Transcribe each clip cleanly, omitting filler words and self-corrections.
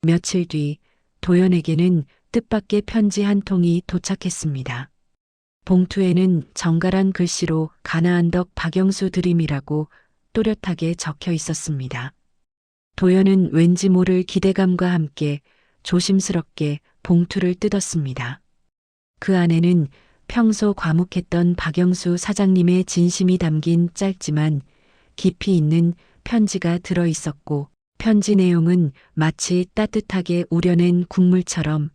며칠 뒤 도연에게는 뜻밖의 편지 한 통이 도착했습니다. 봉투에는 정갈한 글씨로 가나안덕 박영수 드림이라고 또렷하게 적혀 있었습니다. 도연은 왠지 모를 기대감과 함께 조심스럽게 봉투를 뜯었습니다. 그 안에는 평소 과묵했던 박영수 사장님의 진심이 담긴 짧지만 깊이 있는 편지가 들어 있었고, 편지 내용은 마치 따뜻하게 우려낸 국물처럼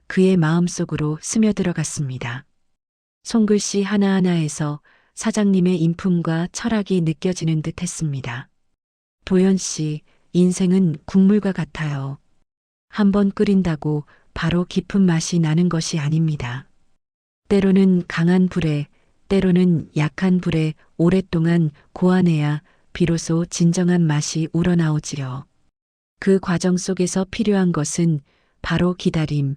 그의 마음속으로 스며들어갔습니다. 손글씨 하나하나에서 사장님의 인품과 철학이 느껴지는 듯 했습니다. 도연 씨, 인생은 국물과 같아요. 한번 끓인다고 바로 깊은 맛이 나는 것이 아닙니다. 때로는 강한 불에, 때로는 약한 불에 오랫동안 고안해야 비로소 진정한 맛이 우러나오지요. 그 과정 속에서 필요한 것은 바로 기다림,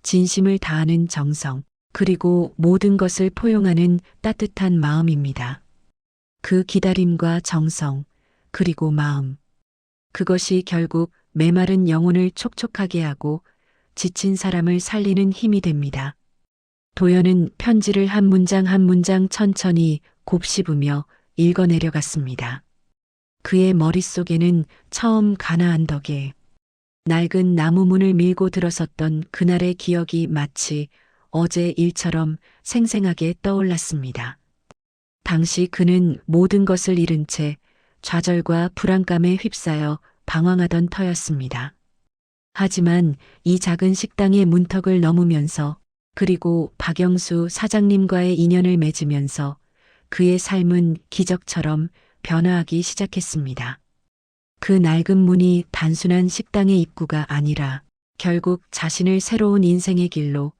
진심을 다하는 정성, 그리고 모든 것을 포용하는 따뜻한 마음입니다. 그 기다림과 정성, 그리고 마음. 그것이 결국 메마른 영혼을 촉촉하게 하고 지친 사람을 살리는 힘이 됩니다. 도연은 편지를 한 문장 한 문장 천천히 곱씹으며 읽어내려갔습니다. 그의 머릿속에는 처음 가나안덕에 낡은 나무 문을 밀고 들어섰던 그날의 기억이 마치 어제 일처럼 생생하게 떠올랐습니다. 당시 그는 모든 것을 잃은 채 좌절과 불안감에 휩싸여 방황하던 터였습니다. 하지만 이 작은 식당의 문턱을 넘으면서, 그리고 박영수 사장님과의 인연을 맺으면서 그의 삶은 기적처럼 변화하기 시작했습니다. 그 낡은 문이 단순한 식당의 입구가 아니라 결국 자신을 새로운 인생의 길로,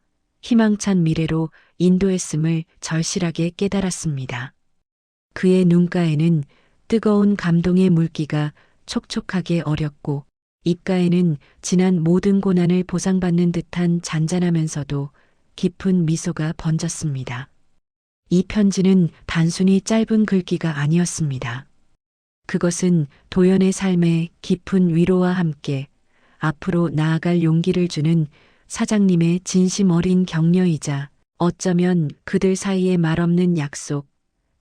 희망찬 미래로 인도했음을 절실하게 깨달았습니다. 그의 눈가에는 뜨거운 감동의 물기가 촉촉하게 어렸고, 입가에는 지난 모든 고난을 보상받는 듯한 잔잔하면서도 깊은 미소가 번졌습니다. 이 편지는 단순히 짧은 글귀가 아니었습니다. 그것은 도연의 삶에 깊은 위로와 함께 앞으로 나아갈 용기를 주는 사장님의 진심 어린 격려이자, 어쩌면 그들 사이에 말없는 약속,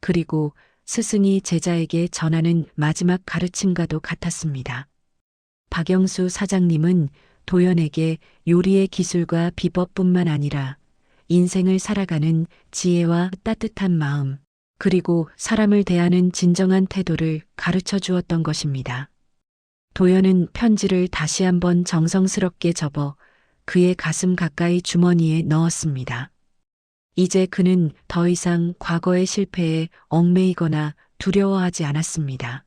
그리고 스승이 제자에게 전하는 마지막 가르침과도 같았습니다. 박영수 사장님은 도연에게 요리의 기술과 비법뿐만 아니라 인생을 살아가는 지혜와 따뜻한 마음, 그리고 사람을 대하는 진정한 태도를 가르쳐 주었던 것입니다. 도연은 편지를 다시 한번 정성스럽게 접어 그의 가슴 가까이 주머니에 넣었습니다. 이제 그는 더 이상 과거의 실패에 얽매이거나 두려워하지 않았습니다.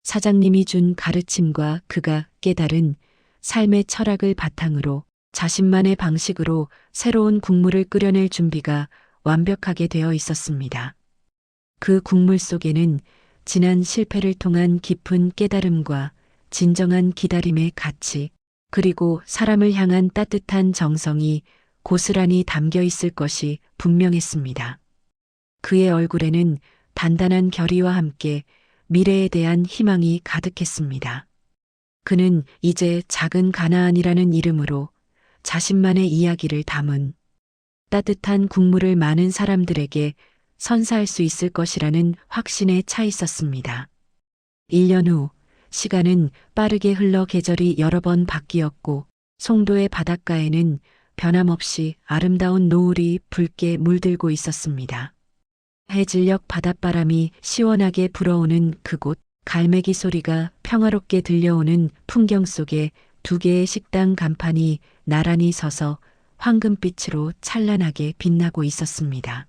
사장님이 준 가르침과 그가 깨달은 삶의 철학을 바탕으로 자신만의 방식으로 새로운 국물을 끓여낼 준비가 완벽하게 되어 있었습니다. 그 국물 속에는 지난 실패를 통한 깊은 깨달음과 진정한 기다림의 가치, 그리고 사람을 향한 따뜻한 정성이 고스란히 담겨 있을 것이 분명했습니다. 그의 얼굴에는 단단한 결의와 함께 미래에 대한 희망이 가득했습니다. 그는 이제 작은 가나안이라는 이름으로 자신만의 이야기를 담은 따뜻한 국물을 많은 사람들에게 선사할 수 있을 것이라는 확신에 차 있었습니다. 1년 후, 시간은 빠르게 흘러 계절이 여러 번 바뀌었고, 송도의 바닷가에는 변함없이 아름다운 노을이 붉게 물들고 있었습니다. 해질녘 바닷바람이 시원하게 불어오는 그곳, 갈매기 소리가 평화롭게 들려오는 풍경 속에 두 개의 식당 간판이 나란히 서서 황금빛으로 찬란하게 빛나고 있었습니다.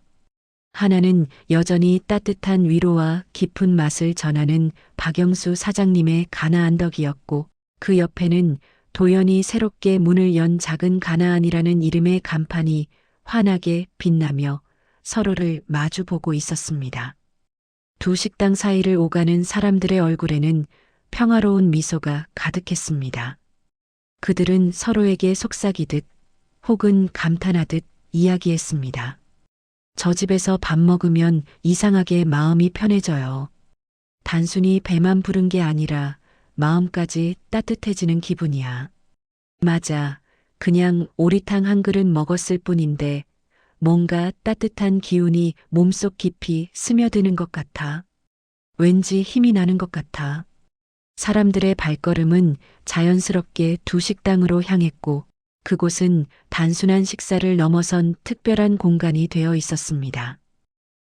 하나는 여전히 따뜻한 위로와 깊은 맛을 전하는 박영수 사장님의 가나안덕이었고, 그 옆에는 도연이 새롭게 문을 연 작은 가나안이라는 이름의 간판이 환하게 빛나며 서로를 마주보고 있었습니다. 두 식당 사이를 오가는 사람들의 얼굴에는 평화로운 미소가 가득했습니다. 그들은 서로에게 속삭이듯 혹은 감탄하듯 이야기했습니다. 저 집에서 밥 먹으면 이상하게 마음이 편해져요. 단순히 배만 부른 게 아니라 마음까지 따뜻해지는 기분이야. 맞아. 그냥 오리탕 한 그릇 먹었을 뿐인데 뭔가 따뜻한 기운이 몸속 깊이 스며드는 것 같아. 왠지 힘이 나는 것 같아. 사람들의 발걸음은 자연스럽게 두 식당으로 향했고 그곳은 단순한 식사를 넘어선 특별한 공간이 되어 있었습니다.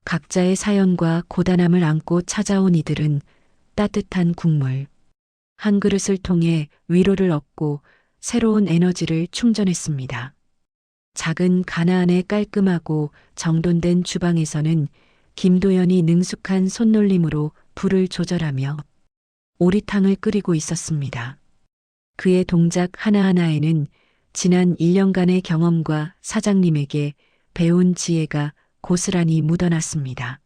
각자의 사연과 고단함을 안고 찾아온 이들은 따뜻한 국물, 한 그릇을 통해 위로를 얻고 새로운 에너지를 충전했습니다. 작은 가나안의 깔끔하고 정돈된 주방에서는 김도연이 능숙한 손놀림으로 불을 조절하며 오리탕을 끓이고 있었습니다. 그의 동작 하나하나에는 지난 1년간의 경험과 사장님에게 배운 지혜가 고스란히 묻어났습니다.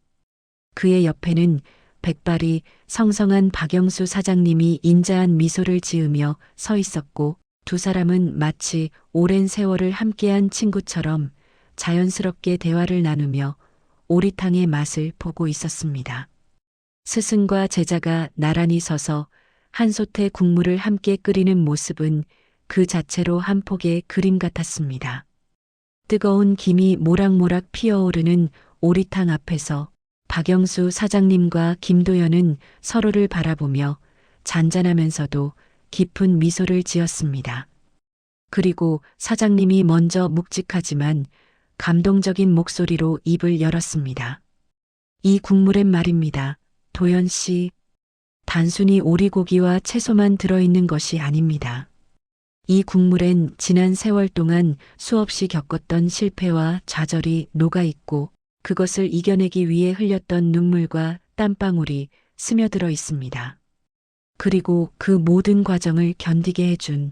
그의 옆에는 백발이 성성한 박영수 사장님이 인자한 미소를 지으며 서 있었고 두 사람은 마치 오랜 세월을 함께한 친구처럼 자연스럽게 대화를 나누며 오리탕의 맛을 보고 있었습니다. 스승과 제자가 나란히 서서 한 솥의 국물을 함께 끓이는 모습은 그 자체로 한 폭의 그림 같았습니다. 뜨거운 김이 모락모락 피어오르는 오리탕 앞에서 박영수 사장님과 김도연은 서로를 바라보며 잔잔하면서도 깊은 미소를 지었습니다. 그리고 사장님이 먼저 묵직하지만 감동적인 목소리로 입을 열었습니다. 이 국물엔 말입니다. 도연 씨, 단순히 오리고기와 채소만 들어있는 것이 아닙니다. 이 국물엔 지난 세월 동안 수없이 겪었던 실패와 좌절이 녹아있고 그것을 이겨내기 위해 흘렸던 눈물과 땀방울이 스며들어 있습니다. 그리고 그 모든 과정을 견디게 해준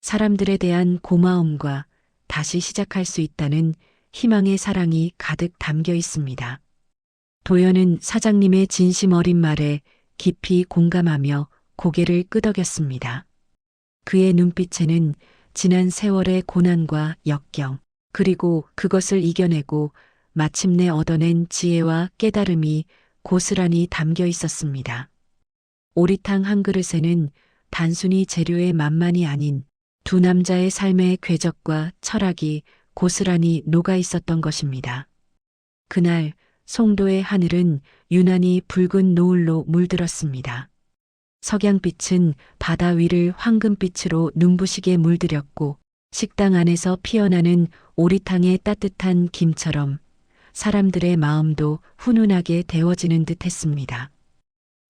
사람들에 대한 고마움과 다시 시작할 수 있다는 희망의 사랑이 가득 담겨 있습니다. 도연은 사장님의 진심 어린 말에 깊이 공감하며 고개를 끄덕였습니다. 그의 눈빛에는 지난 세월의 고난과 역경, 그리고 그것을 이겨내고 마침내 얻어낸 지혜와 깨달음이 고스란히 담겨 있었습니다. 오리탕 한 그릇에는 단순히 재료의 맛만이 아닌 두 남자의 삶의 궤적과 철학이 고스란히 녹아 있었던 것입니다. 그날 송도의 하늘은 유난히 붉은 노을로 물들었습니다. 석양빛은 바다 위를 황금빛으로 눈부시게 물들였고 식당 안에서 피어나는 오리탕의 따뜻한 김처럼 사람들의 마음도 훈훈하게 데워지는 듯 했습니다.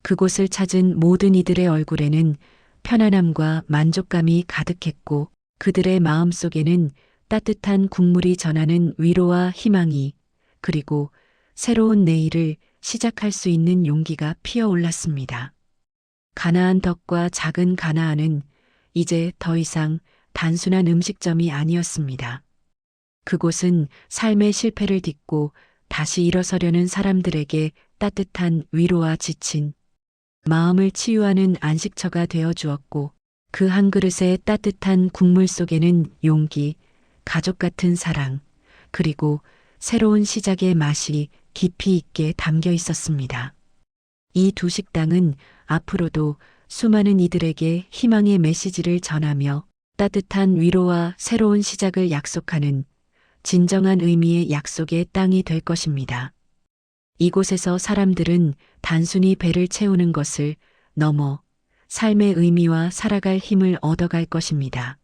그곳을 찾은 모든 이들의 얼굴에는 편안함과 만족감이 가득했고 그들의 마음 속에는 따뜻한 국물이 전하는 위로와 희망이 그리고 새로운 내일을 시작할 수 있는 용기가 피어올랐습니다. 가나안 덕과 작은 가나안은 이제 더 이상 단순한 음식점이 아니었습니다. 그곳은 삶의 실패를 딛고 다시 일어서려는 사람들에게 따뜻한 위로와 지친 마음을 치유하는 안식처가 되어 주었고 그 한 그릇의 따뜻한 국물 속에는 용기, 가족 같은 사랑, 그리고 새로운 시작의 맛이 깊이 있게 담겨 있었습니다. 이 두 식당은 앞으로도 수많은 이들에게 희망의 메시지를 전하며 따뜻한 위로와 새로운 시작을 약속하는 진정한 의미의 약속의 땅이 될 것입니다. 이곳에서 사람들은 단순히 배를 채우는 것을 넘어 삶의 의미와 살아갈 힘을 얻어갈 것입니다.